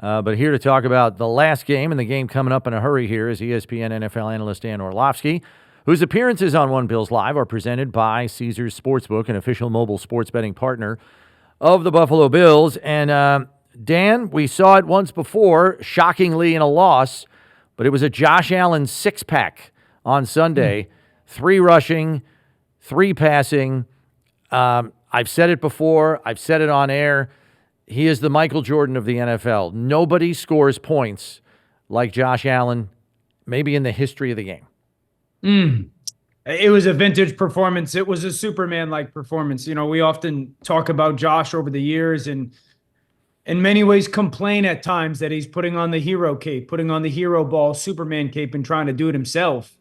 But here to talk about the last game and the game coming up in a hurry here is ESPN NFL analyst Dan Orlovsky, whose appearances on One Bills Live are presented by Caesars Sportsbook, an official mobile sports betting partner of the Buffalo Bills. And Dan, we saw it once before, shockingly in a loss, but it was a Josh Allen six-pack on Sunday. 3 rushing, 3 passing. I've said it before. I've said it on air. He is the Michael Jordan of the NFL. Nobody scores points like Josh Allen, maybe in the history of the game. It was a vintage performance. It was a Superman-like performance. You know, we often talk about Josh over the years and in many ways complain at times that he's putting on the hero cape, putting on the hero ball, Superman cape, and trying to do it himself.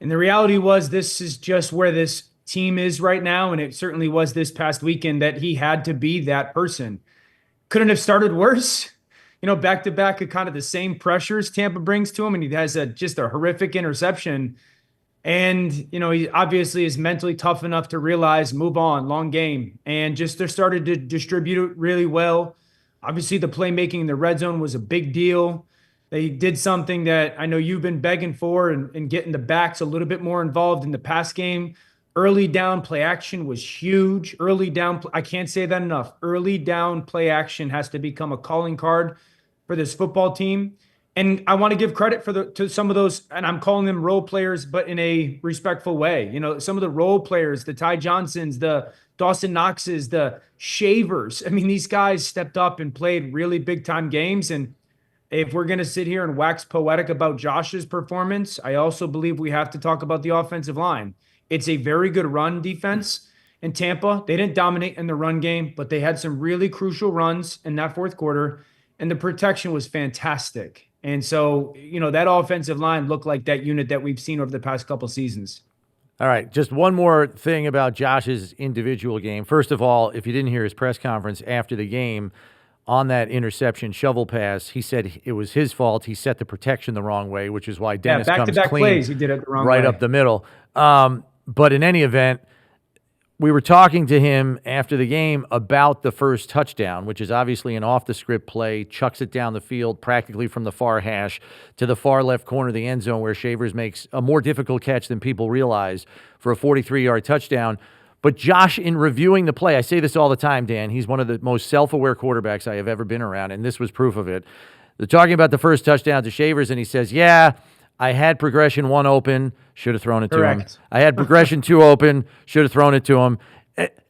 And the reality was this is just where this team is right now, and it certainly was this past weekend that he had to be that person. Couldn't have started worse. You know, back-to-back of kind of the same pressures Tampa brings to him, and he has just a horrific interception. And, you know, he obviously is mentally tough enough to realize, move on, long game. And just they started to distribute it really well. Obviously, the playmaking in the red zone was a big deal. They did something that I know you've been begging for and getting the backs a little bit more involved in the pass game. Early down play action was huge. Early down, I can't say that enough. Early down play action has to become a calling card for this football team. And I want to give credit to some of those, and I'm calling them role players, but in a respectful way. You know, some of the role players, the Ty Johnsons, the Dawson Knoxes, the Shavers. I mean, these guys stepped up and played really big time games. And if we're going to sit here and wax poetic about Josh's performance, I also believe we have to talk about the offensive line. It's a very good run defense in Tampa. They didn't dominate in the run game, but they had some really crucial runs in that fourth quarter, and the protection was fantastic. And so, you know, that offensive line looked like that unit that we've seen over the past couple seasons. All right, just one more thing about Josh's individual game. First of all, if you didn't hear his press conference after the game on that interception shovel pass, he said it was his fault. He set the protection the wrong way, which is why Dennis comes back-to-back clean plays, he did it the wrong right way. up the middle. But in any event, we were talking to him after the game about the first touchdown, which is obviously an off-the-script play, chucks it down the field practically from the far hash to the far left corner of the end zone where Shavers makes a more difficult catch than people realize for a 43-yard touchdown. But Josh, in reviewing the play, I say this all the time, Dan, he's one of the most self-aware quarterbacks I have ever been around, and this was proof of it. They're talking about the first touchdown to Shavers, and he says, yeah, I had progression 1 open, should have thrown it to him. I had progression 2 open, should have thrown it to him.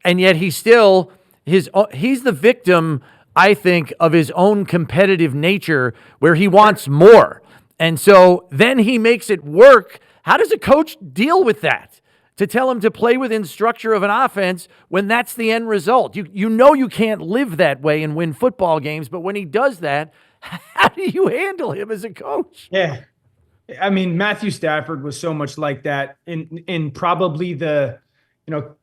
And yet he's still, he's the victim, I think, of his own competitive nature where he wants more. And so then he makes it work. How does a coach deal with that? To tell him to play within structure of an offense when that's the end result. You know you can't live that way and win football games, but when he does that, how do you handle him as a coach? Yeah. I mean, Matthew Stafford was so much like that in probably the, you know,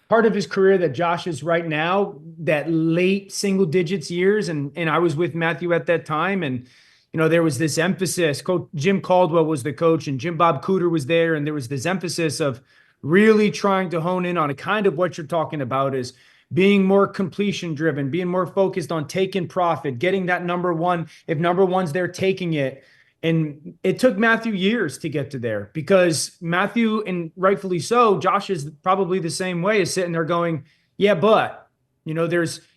part of his career that Josh is right now, that late single digits years. And I was with Matthew at that time. And, you know, there was this emphasis. Coach Jim Caldwell was the coach and Jim Bob Cooter was there. And there was this emphasis of really trying to hone in on a kind of what you're talking about is being more completion driven, being more focused on taking profit, getting that number one. If number one's there, taking it. And it took Matthew years to get to there because Matthew, and rightfully so, Josh is probably the same way, is sitting there going, yeah, but, you know,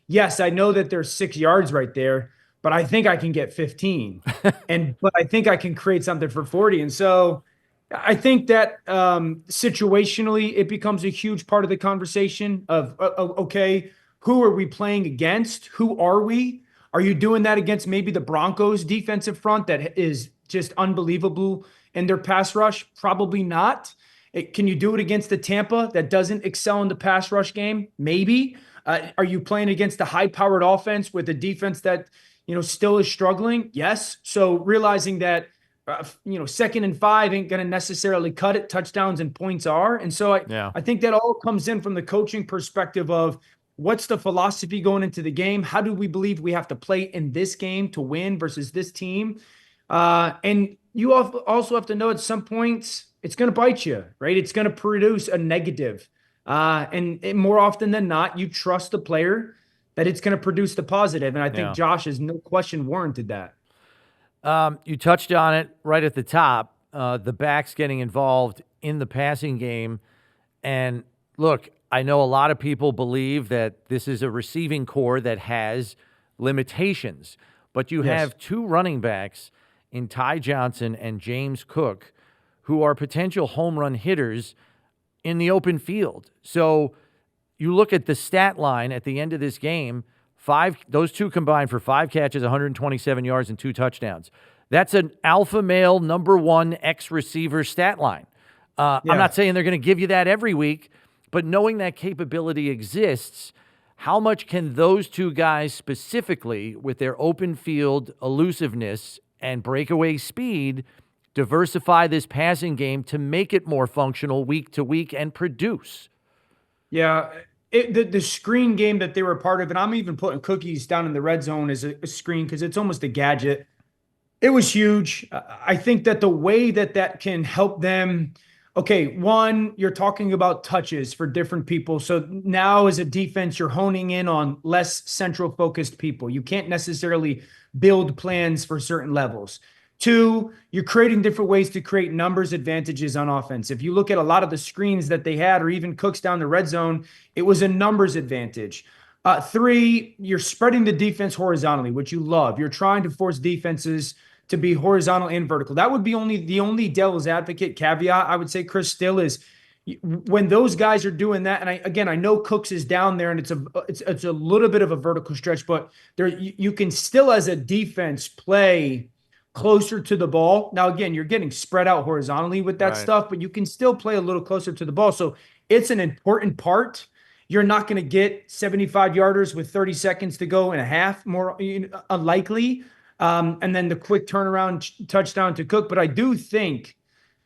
yes, I know that there's 6 yards right there, but I think I can get 15. But I think I can create something for 40. And so I think that situationally, it becomes a huge part of the conversation of, okay, who are we playing against? Who are we? Are you doing that against maybe the Broncos defensive front that is just unbelievable in their pass rush? Probably not. Can you do it against the Tampa that doesn't excel in the pass rush game? Maybe. Are you playing against the high-powered offense with a defense that, you know, still is struggling? Yes. So realizing that, you know, 2nd and 5 ain't going to necessarily cut it. Touchdowns and points are. And so I think that all comes in from the coaching perspective of, what's the philosophy going into the game? How do we believe we have to play in this game to win versus this team? And you also have to know at some points it's going to bite you, right? It's going to produce a negative. And more often than not, you trust the player that it's going to produce the positive. And I think Yeah. Josh is no question warranted that. You touched on it right at the top. The backs getting involved in the passing game. And look, I know a lot of people believe that this is a receiving core that has limitations, but you Yes. have two running backs in Ty Johnson and James Cook who are potential home run hitters in the open field. So you look at the stat line at the end of this game, those two combined for 5 catches, 127 yards, and 2 touchdowns. That's an alpha male number 1 ex-receiver stat line. I'm not saying they're going to give you that every week, but knowing that capability exists, how much can those two guys specifically, with their open field elusiveness and breakaway speed, diversify this passing game to make it more functional week to week and produce? Yeah. The screen game that they were a part of, and I'm even putting cookies down in the red zone as a screen because it's almost a gadget. It was huge. I think that the way that can help them, okay, one, you're talking about touches for different people. So now as a defense, you're honing in on less central focused people. You can't necessarily build plans for certain levels. Two, you're creating different ways to create numbers advantages on offense. If you look at a lot of the screens that they had, or even Cooks down the red zone, it was a numbers advantage. Three, you're spreading the defense horizontally, which you love. You're trying to force defenses to be horizontal and vertical. That would be the only devil's advocate caveat I would say, Chris, still is when those guys are doing that. And I know Cooks is down there, and it's a little bit of a vertical stretch, but there you can still, as a defense, play closer to the ball. Now, again, you're getting spread out horizontally with that stuff, but you can still play a little closer to the ball. So it's an important part. You're not going to get 75 yarders with 30 seconds to go and a half, more unlikely. And then the quick turnaround touchdown to Cook. But I do think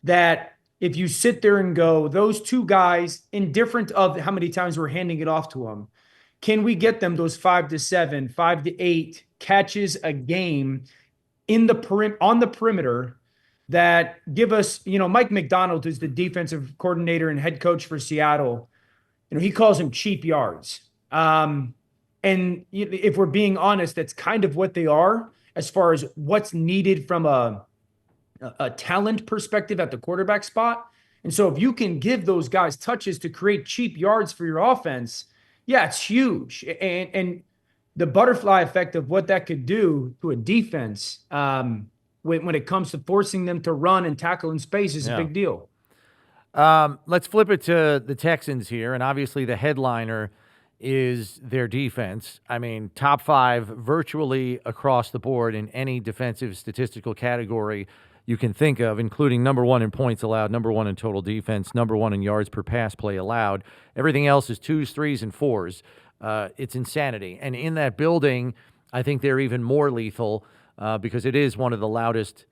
that if you sit there and go, those two guys, indifferent of how many times we're handing it off to them, can we get them those 5 to 7, 5 to 8 catches a game on the perimeter that give us, Mike McDonald, who's the defensive coordinator and head coach for Seattle, he calls them cheap yards. And if we're being honest, that's kind of what they are as far as what's needed from a talent perspective at the quarterback spot. And so if you can give those guys touches to create cheap yards for your offense, yeah, it's huge. And the butterfly effect of what that could do to a defense when it comes to forcing them to run and tackle in space is a big deal. Let's flip it to the Texans here, and obviously the headliner is their defense. I mean, top 5 virtually across the board in any defensive statistical category you can think of, including number 1 in points allowed, number 1 in total defense, number 1 in yards per pass play allowed. Everything else is 2s, 3s, and 4s. It's insanity. And in that building, I think they're even more lethal because it is one of the loudest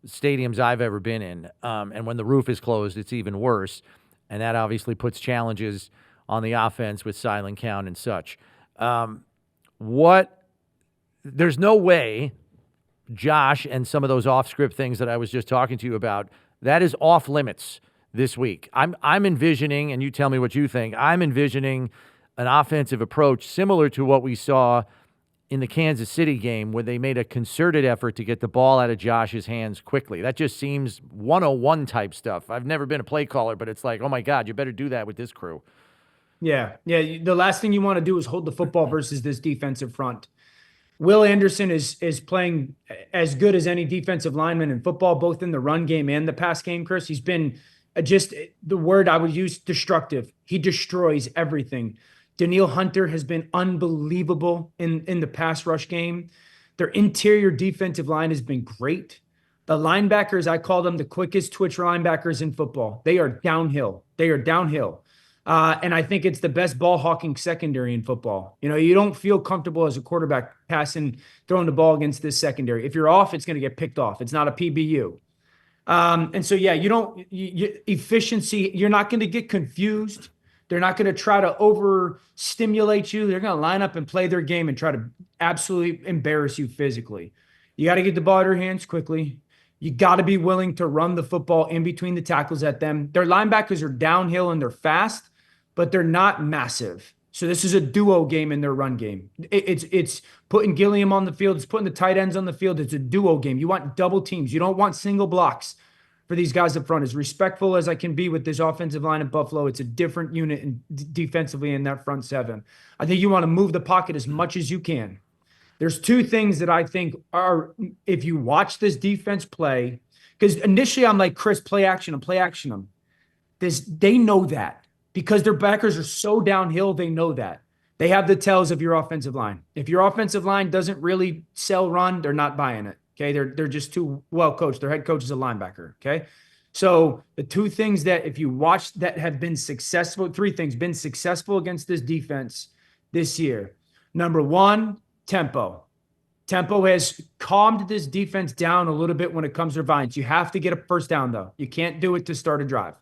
stadiums I've ever been in. And when the roof is closed, it's even worse. And that obviously puts challenges on the offense with silent count and such. There's no way Josh and some of those off-script things that I was just talking to you about, that is off limits this week. I'm envisioning, and you tell me what you think, I'm envisioning an offensive approach similar to what we saw in the Kansas City game where they made a concerted effort to get the ball out of Josh's hands quickly. That just seems 101 type stuff. I've never been a play caller, but it's like, oh my God, you better do that with this crew. Yeah. The last thing you want to do is hold the football versus this defensive front. Will Anderson is playing as good as any defensive lineman in football, both in the run game and the pass game, Chris. He's been just the word I would use, destructive. He destroys everything. Daniil Hunter has been unbelievable in the pass rush game. Their interior defensive line has been great. The linebackers, I call them the quickest twitch linebackers in football. They are downhill. And I think it's the best ball hawking secondary in football. You don't feel comfortable as a quarterback throwing the ball against this secondary. If you're off, it's going to get picked off. It's not a PBU. And so, efficiency, you're not going to get confused. They're not going to try to overstimulate you. They're going to line up and play their game and try to absolutely embarrass you physically. You got to get the ball out of your hands quickly. You got to be willing to run the football in between the tackles at them. Their linebackers are downhill and they're fast, but they're not massive. So this is a duo game in their run game. It's putting Gilliam on the field. It's putting the tight ends on the field. It's a duo game. You want double teams. You don't want single blocks for these guys up front. As respectful as I can be with this offensive line in Buffalo, it's a different unit defensively in that front seven. I think you want to move the pocket as much as you can. There's two things that I think are, if you watch this defense play, because initially I'm like, Chris, play action them, play action them. They know that because their backers are so downhill. They know that. They have the tells of your offensive line. If your offensive line doesn't really sell run, they're not buying it. Okay. They're just too well coached. Their head coach is a linebacker. Okay. So the two things that if you watch that have been successful, three things been successful against this defense this year. Number one, tempo. Tempo has calmed this defense down a little bit when it comes to violence. You have to get a first down, though. You can't do it to start a drive.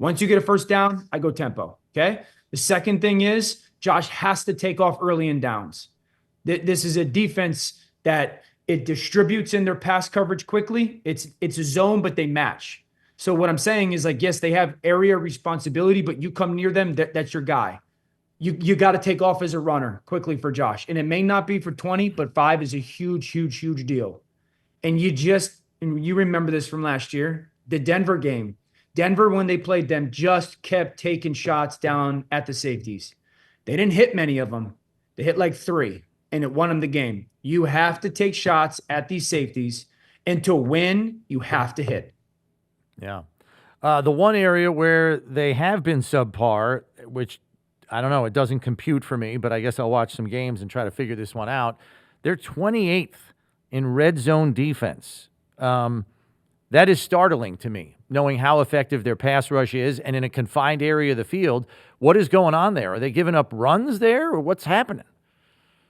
Once you get a first down, I go tempo. Okay. The second thing is Josh has to take off early in downs. This is a defense that it distributes in their pass coverage quickly. It's a zone, but they match. So what I'm saying is like, yes, they have area responsibility, but you come near them, that's your guy. You got to take off as a runner quickly for Josh. And it may not be for 20, but 5 is a huge, huge, huge deal. And you remember this from last year, the Denver game. Denver, when they played them, just kept taking shots down at the safeties. They didn't hit many of them. They hit like 3, and it won them the game. You have to take shots at these safeties, and to win, you have to hit. Yeah. The one area where they have been subpar, which I don't know, it doesn't compute for me, but I guess I'll watch some games and try to figure this one out. They're 28th in red zone defense. That is startling to me, knowing how effective their pass rush is and in a confined area of the field. What is going on there? Are they giving up runs there, or what's happening?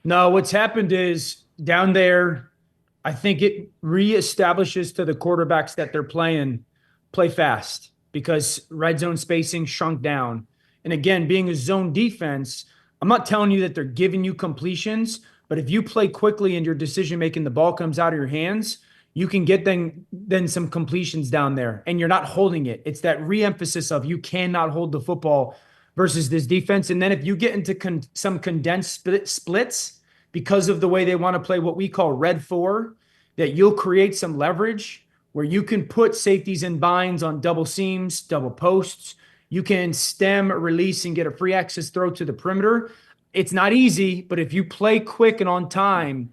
No, what's happened is down there, I think it reestablishes to the quarterbacks that they're playing, play fast because red zone spacing shrunk down. And again, being a zone defense, I'm not telling you that they're giving you completions, but if you play quickly and your decision making, the ball comes out of your hands, you can get then some completions down there and you're not holding it. It's that re-emphasis of you cannot hold the football versus this defense. And then if you get into some condensed splits because of the way they want to play what we call red 4, that you'll create some leverage where you can put safeties in binds on double seams, double posts. You can stem, release, and get a free access throw to the perimeter. It's not easy, but if you play quick and on time,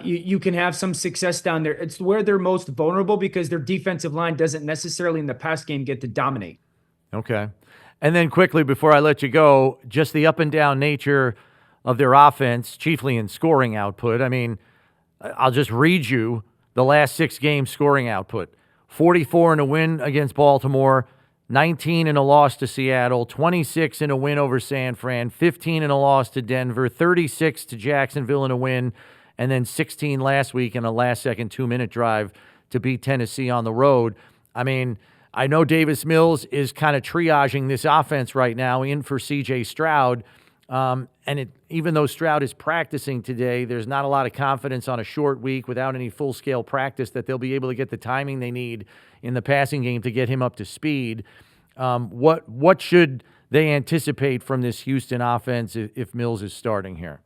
you can have some success down there. It's where they're most vulnerable because their defensive line doesn't necessarily in the pass game get to dominate. Okay. And then quickly before I let you go, just the up and down nature of their offense, chiefly in scoring output. I mean, I'll just read you the last 6 games scoring output. 44 in a win against Baltimore, 19 in a loss to Seattle, 26 in a win over San Fran, 15 in a loss to Denver, 36 to Jacksonville in a win, and then 16 last week in a last-second 2-minute drive to beat Tennessee on the road. I mean, I know Davis Mills is kind of triaging this offense right now in for C.J. Stroud, even though Stroud is practicing today, there's not a lot of confidence on a short week without any full-scale practice that they'll be able to get the timing they need in the passing game to get him up to speed. What should they anticipate from this Houston offense if Mills is starting here?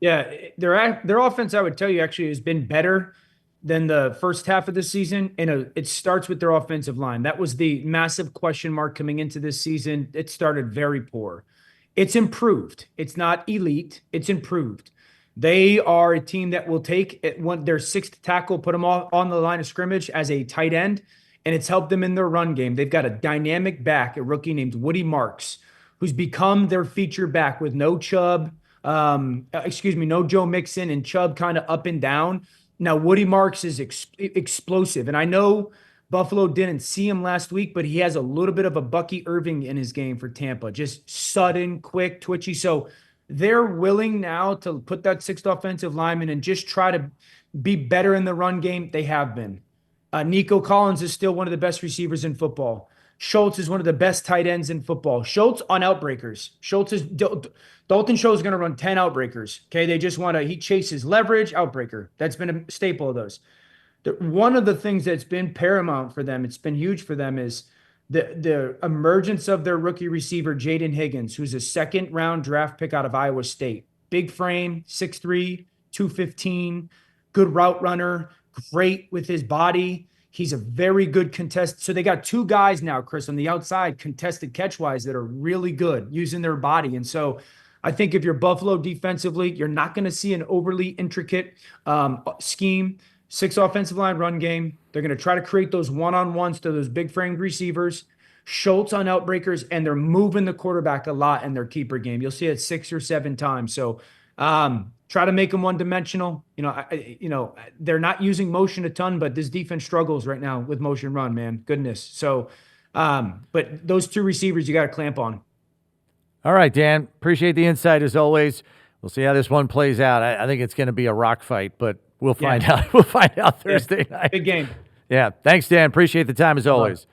Yeah, their offense, I would tell you, actually has been better than the first half of the season, and it starts with their offensive line. That was the massive question mark coming into this season. It started very poor. It's improved. It's not elite. It's improved. They are a team that will take their 6th tackle, put them all on the line of scrimmage as a tight end, and it's helped them in their run game. They've got a dynamic back, a rookie named Woody Marks, who's become their feature back with no Chubb, no Joe Mixon, and Chubb kind of up and down. Now, Woody Marks is explosive, and I know Buffalo didn't see him last week, but he has a little bit of a Bucky Irving in his game for Tampa, just sudden, quick, twitchy. So they're willing now to put that 6th offensive lineman and just try to be better in the run game. They have been. Nico Collins is still one of the best receivers in football. Schultz is one of the best tight ends in football. Schultz on outbreakers. Dalton Schultz is going to run 10 outbreakers. Okay, they just he chases leverage, outbreaker. That's been a staple of those. One of the things that's been paramount for them, it's been huge for them, is The emergence of their rookie receiver, Jaden Higgins, who's a second-round draft pick out of Iowa State. Big frame, 6'3", 215, good route runner, great with his body. He's a very good contest. So they got two guys now, Chris, on the outside, contested catch-wise, that are really good using their body. And so I think if you're Buffalo defensively, you're not going to see an overly intricate scheme. 6 offensive line run game. They're going to try to create those one-on-ones to those big framed receivers. Schultz on outbreakers, and they're moving the quarterback a lot in their keeper game. You'll see it 6 or 7 times. So try to make them one-dimensional. They're not using motion a ton, but this defense struggles right now with motion run, man. Goodness. So, but those 2 receivers you got to clamp on. All right, Dan. Appreciate the insight as always. We'll see how this one plays out. I think it's going to be a rock fight, but we'll find out. We'll find out Thursday night. Big game. Yeah. Thanks, Dan. Appreciate the time as always.